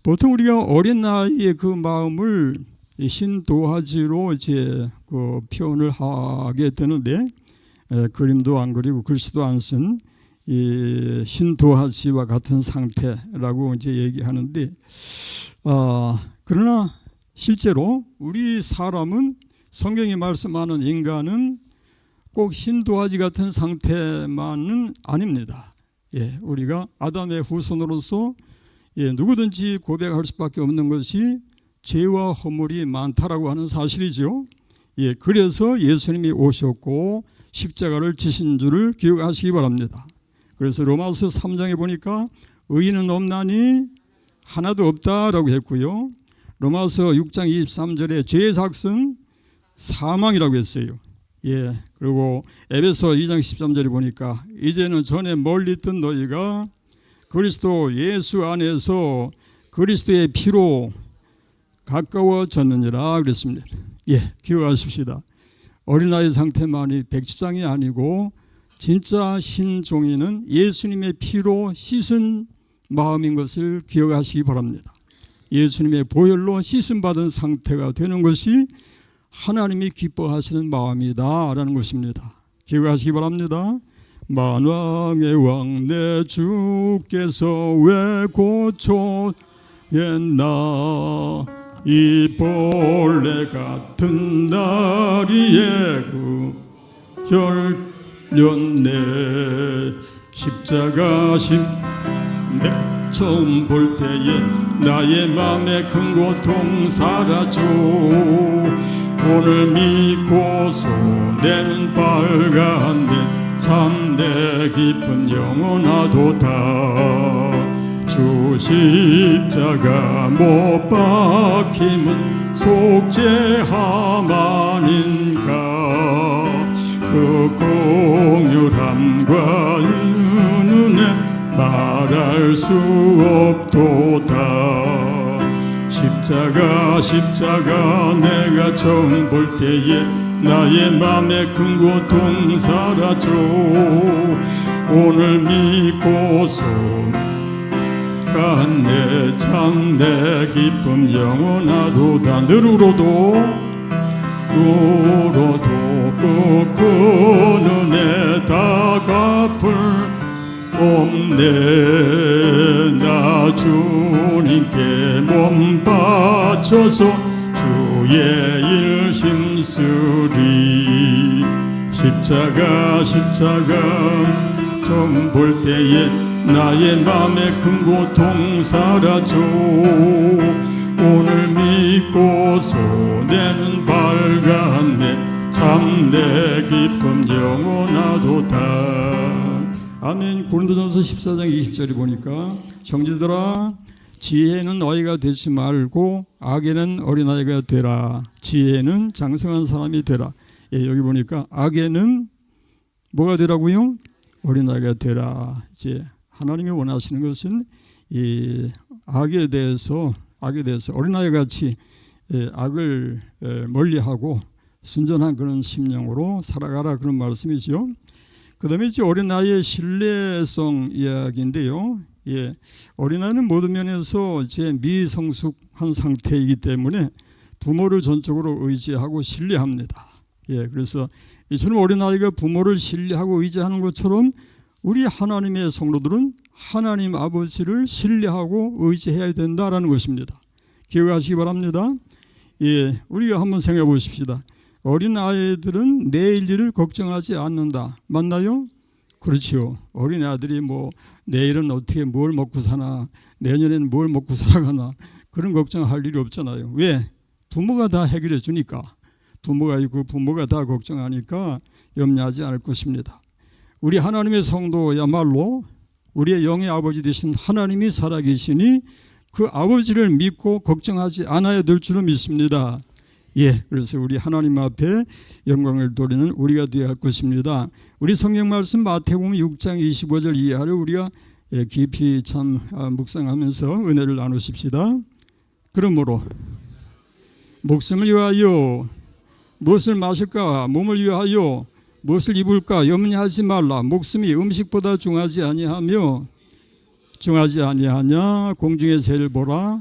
보통 우리가 어린 나이의 그 마음을 신도화지로 이제 그 표현을 하게 되는데, 그림도 안 그리고 글씨도 안 쓴 이 신도화지와 같은 상태라고 이제 얘기하는데, 그러나 실제로 우리 사람은 성경이 말씀하는 인간은 꼭 흰도화지 같은 상태만은 아닙니다. 우리가 아담의 후손으로서 누구든지 고백할 수밖에 없는 것이 죄와 허물이 많다라고 하는 사실이죠. 그래서 예수님이 오셨고 십자가를 지신 줄을 기억하시기 바랍니다. 그래서 로마서 3장에 보니까 의인은 없나니 하나도 없다라고 했고요. 로마서 6장 23절에 죄의 삭은 사망이라고 했어요. 그리고 에베소 2장 13절에 보니까 이제는 전에 멀리 있던 너희가 그리스도 예수 안에서 그리스도의 피로 가까워졌느니라 그랬습니다. 기억하십시다. 어린아이 상태만이 백지장이 아니고 진짜 흰 종이는 예수님의 피로 씻은 마음인 것을 기억하시기 바랍니다. 예수님의 보혈로 씻음받은 상태가 되는 것이 하나님이 기뻐하시는 마음이다라는 것입니다. 기억하시기 바랍니다. 만왕의 왕 내 주께서 왜 고쳐겠나 이 벌레 같은 다리에 그 결련내 십자가 내 처음 볼 때에 나의 맘에 큰 고통 사라져 오늘 믿고서 내는 빨간데 참내 기쁜 영원하도다 주 십자가 못 박힘은 속죄함아닌가 그 공률함과 은혜 말할 수 없도다 십자가 내가 처음 볼 때에 나의 맘에 큰 고통 사라져 오늘 믿고서 간내 참내 기쁨 영원하도다 너로도 그 은혜 다 갚을 없네 나 주님께 몸 바쳐서 주의 일 힘쓰리 십자가 처음 볼 때에 나의 맘에 큰 고통 사라져 오늘 믿고서 내는 밝았네 참내 기쁨 영원하도다 아멘. 고린도전서 14장 20절에 보니까 형제들아 지혜는 너희가 되지 말고 악에는 어린아이가 되라 지혜는 장성한 사람이 되라 여기 보니까 악에는 뭐가 되라고요? 어린아이가 되라 이제 하나님이 원하시는 것은 이 악에 대해서 어린아이같이 악을 멀리하고 순전한 그런 심령으로 살아가라 그런 말씀이죠. 그 다음에 이제 어린아이의 신뢰성 이야기인데요. 어린아이는 모든 면에서 이제 미성숙한 상태이기 때문에 부모를 전적으로 의지하고 신뢰합니다. 그래서 이처럼 어린아이가 부모를 신뢰하고 의지하는 것처럼 우리 하나님의 성도들은 하나님 아버지를 신뢰하고 의지해야 된다라는 것입니다. 기억하시기 바랍니다. 우리가 한번 생각해 보십시다. 어린아이들은 내일 일을 걱정하지 않는다. 맞나요? 그렇죠. 어린아이들이 내일은 어떻게 뭘 먹고 사나 내년에는 뭘 먹고 살아가나 그런 걱정할 일이 없잖아요. 왜? 부모가 다 해결해 주니까 부모가 있고 부모가 다 걱정하니까 염려하지 않을 것입니다. 우리 하나님의 성도야말로 우리의 영의 아버지 되신 하나님이 살아계시니 그 아버지를 믿고 걱정하지 않아야 될 줄은 믿습니다. 그래서 우리 하나님 앞에 영광을 돌리는 우리가 되어야 할 것입니다. 우리 성경 말씀 마태복음 6장 25절 이하를 우리가 깊이 참 묵상하면서 은혜를 나누십시다. 그러므로 목숨을 위하여 무엇을 마실까 몸을 위하여 무엇을 입을까 염려하지 말라. 목숨이 음식보다 중하지 아니하냐. 공중의 새를 보라.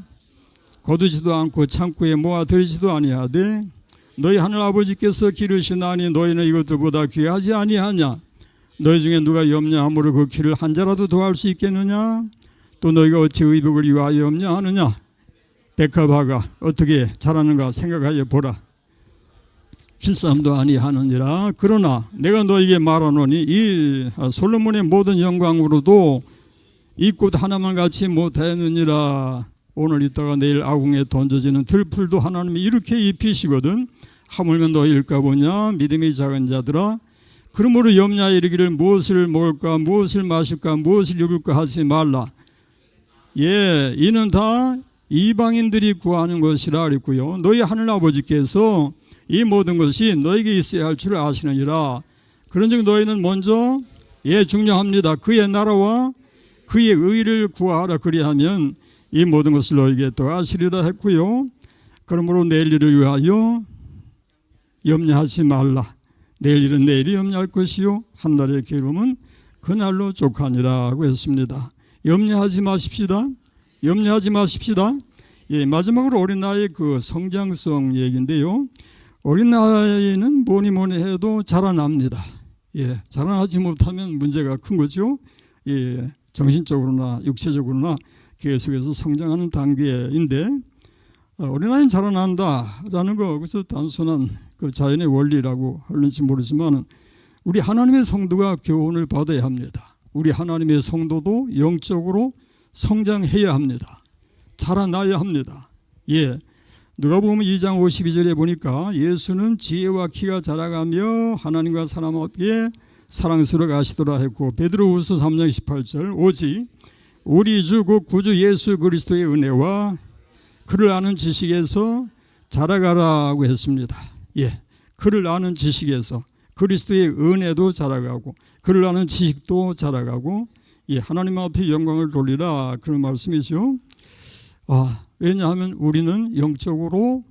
거두지도 않고 창고에 모아들이지도 아니하되 너희 하늘 아버지께서 기르시나니 너희는 이것들보다 귀하지 아니하냐. 너희 중에 누가 염려함으로 그 키를 한 자라도 더할 수 있겠느냐. 또 너희가 어찌 의복을 위하여 염려하느냐. 백합화가 어떻게 자라는가 생각하여 보라. 길쌈도 아니하느니라. 그러나 내가 너에게 말하노니 이 솔로몬의 모든 영광으로도 이 꽃 하나만 같이 못하였느니라. 오늘 있다가 내일 아궁에 던져지는 들풀도 하나님이 이렇게 입히시거든. 하물며 너희일까 보냐. 믿음이 작은 자들아. 그러므로 염려하여 이르기를 무엇을 먹을까 무엇을 마실까 무엇을 입을까 하지 말라. 이는 다 이방인들이 구하는 것이라 그랬고요. 너희 하늘 아버지께서 이 모든 것이 너에게 있어야 할 줄 아시느니라. 그런즉 너희는 먼저 중요합니다. 그의 나라와 그의 의를 구하라. 그리하면 이 모든 것을 너에게 더하시리라 했고요. 그러므로 내일 일을 위하여 염려하지 말라. 내일 일은 내일이 염려할 것이요 한날의 괴로움은 그날로 족하니라고 했습니다. 염려하지 마십시다. 마지막으로 어린아이의 그 성장성 얘기인데요. 어린아이는 뭐니 해도 자라납니다. 자라나지 못하면 문제가 큰 거죠. 정신적으로나 육체적으로나 계속해서 성장하는 단계인데 어린아이는 자라난다라는 거 그것은 단순한 그 자연의 원리라고 하는지 모르지만 우리 하나님의 성도가 교훈을 받아야 합니다. 우리 하나님의 성도도 영적으로 성장해야 합니다. 자라나야 합니다. 예. 누가복음 2장 52절에 보니까 예수는 지혜와 키가 자라가며 하나님과 사람 앞에 사랑스러워 가시더라 했고, 베드로후서 3장 18절 오직 우리 주 곧 구주 예수 그리스도의 은혜와 그를 아는 지식에서 자라가라고 했습니다. 예, 그를 아는 지식에서 그리스도의 은혜도 자라가고 그를 아는 지식도 자라가고, 예, 하나님 앞에 영광을 돌리라, 그런 말씀이죠. 왜냐하면 우리는 영적으로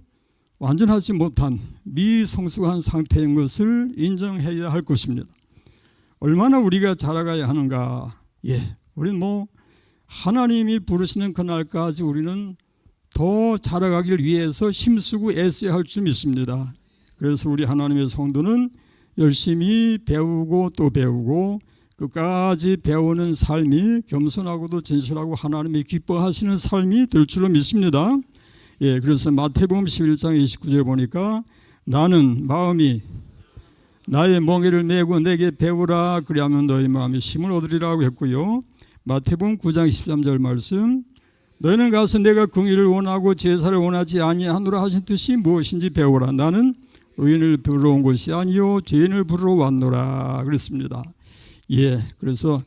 완전하지 못한 미성숙한 상태인 것을 인정해야 할 것입니다. 얼마나 우리가 자라가야 하는가. 예, 우리는 하나님이 부르시는 그날까지 우리는 더 자라가길 위해서 힘쓰고 애써야 할 줄 믿습니다. 그래서 우리 하나님의 성도는 열심히 배우고 또 배우고 끝까지 배우는 삶이 겸손하고도 진실하고 하나님이 기뻐하시는 삶이 될 줄로 믿습니다. 예, 그래서 마태복음 11장 29절 보니까 나는 마음이 나의 멍에를 메고 내게 배우라, 그리하면 너희 마음이 힘을 얻으리라고 했고요. 마태복음 9장 13절 말씀, 너희는 가서 내가 긍휼을 원하고 제사를 원하지 아니하노라 하신 뜻이 무엇인지 배우라. 나는 의인을 부르러 온 것이 아니요 죄인을 부르러 왔노라 그랬습니다. 예, 그래서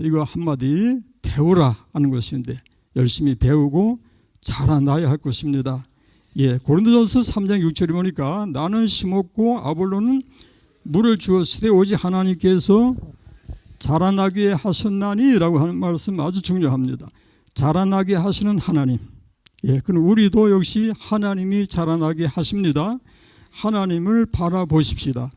이거 한마디 배우라 하는 것인데 열심히 배우고 자라나야 할 것입니다. 예, 고린도전서 3장 6절에 보니까 나는 심었고 아볼로는 물을 주었으되 오직 하나님께서 자라나게 하셨나니라고 하는 말씀 아주 중요합니다. 자라나게 하시는 하나님. 예, 그럼 우리도 역시 하나님이 자라나게 하십니다. 하나님을 바라보십시다.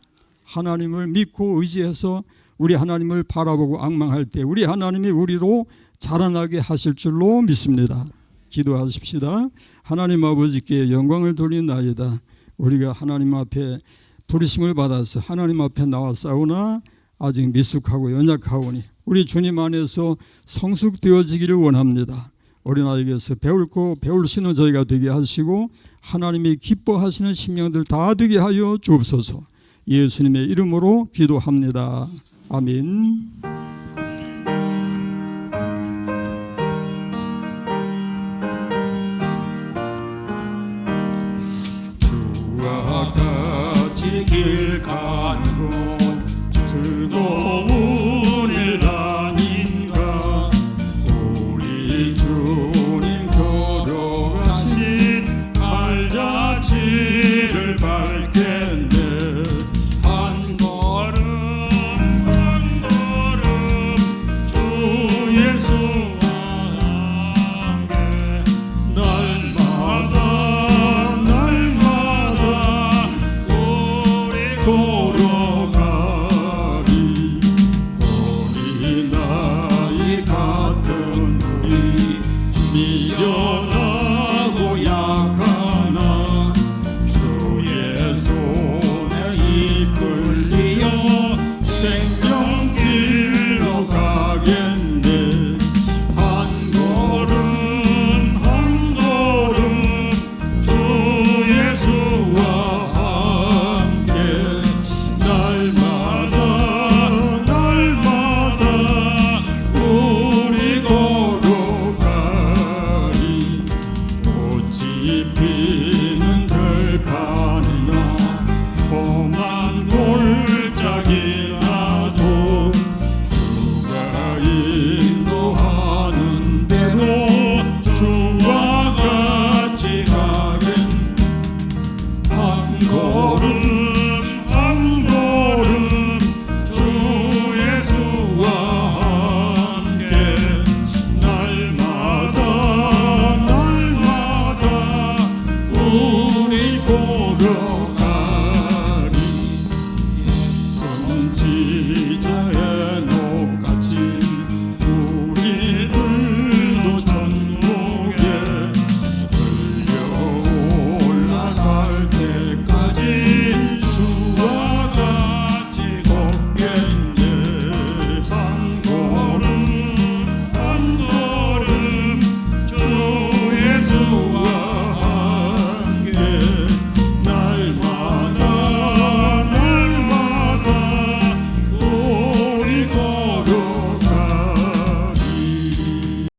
하나님을 믿고 의지해서 우리 하나님을 바라보고 앙망할 때 우리 하나님이 우리로 자라나게 하실 줄로 믿습니다. 기도하십시다. 하나님 아버지께 영광을 돌리나이다. 우리가 하나님 앞에 부르심을 받아서 하나님 앞에 나왔사오나 아직 미숙하고 연약하오니 우리 주님 안에서 성숙되어지기를 원합니다. 어린아이에게서 배울 수 있는 저희가 되게 하시고 하나님이 기뻐하시는 심령들 다 되게 하여 주옵소서. 예수님의 이름으로 기도합니다. 아멘.